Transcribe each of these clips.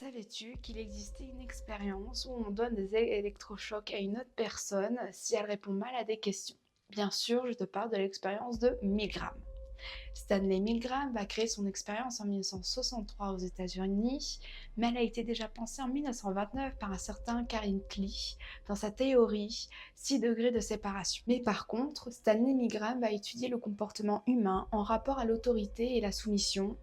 Savais-tu qu'il existait une expérience où on donne des électrochocs à une autre personne si elle répond mal à des questions? Bien sûr, je te parle de l'expérience de Milgram. Stanley Milgram va créer son expérience en 1963 aux États-Unis, mais elle a été déjà pensée en 1929 par un certain Karin Klee dans sa théorie 6 degrés de séparation. Mais par contre, Stanley Milgram va étudier le comportement humain en rapport à l'autorité et la soumission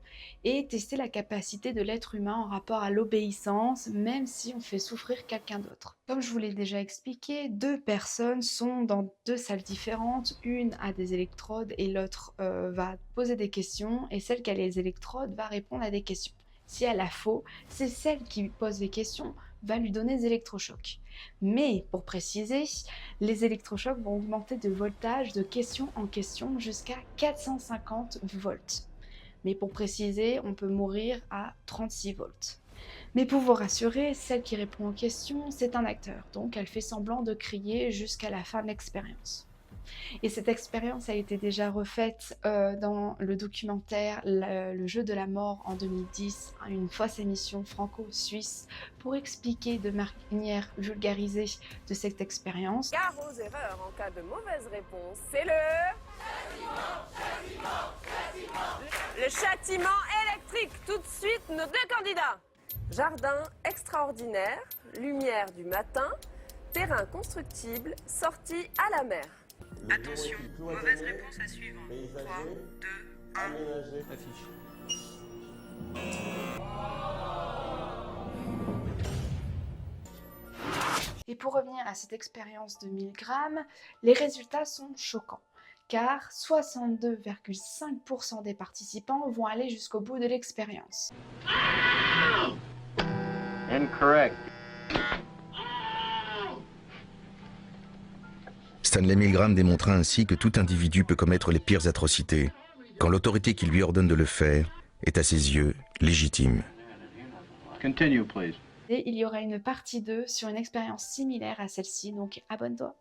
et tester la capacité de l'être humain en rapport à l'obéissance, même si on fait souffrir quelqu'un d'autre. Comme je vous l'ai déjà expliqué, deux personnes sont dans deux salles différentes, une a des électrodes et l'autre va poser des questions, et celle qui a les électrodes va répondre à des questions. Si elle a faux, c'est celle qui pose les questions va lui donner des électrochocs. Mais pour préciser, les électrochocs vont augmenter de voltage de question en question jusqu'à 450 volts. Mais pour préciser, on peut mourir à 36 volts. Mais pour vous rassurer, celle qui répond aux questions, c'est un acteur, donc elle fait semblant de crier jusqu'à la fin de l'expérience. Et cette expérience a été déjà refaite dans le documentaire Le jeu de la mort en 2010, une fausse émission franco-suisse pour expliquer de manière vulgarisée de cette expérience. Gare aux erreurs en cas de mauvaise réponse, c'est le châtiment électrique. Tout de suite, nos deux candidats. Jardin extraordinaire, lumière du matin, terrain constructible, sortie à la mer. Attention, mauvaise réponse à suivre. 3, 2, 1. Affiche. Et pour revenir à cette expérience de Milgram, les résultats sont choquants, car 62,5% des participants vont aller jusqu'au bout de l'expérience. Incorrect. Stanley Milgram démontra ainsi que tout individu peut commettre les pires atrocités, quand l'autorité qui lui ordonne de le faire est à ses yeux légitime. Continue, please. Et il y aura une partie 2 sur une expérience similaire à celle-ci, donc abonne-toi.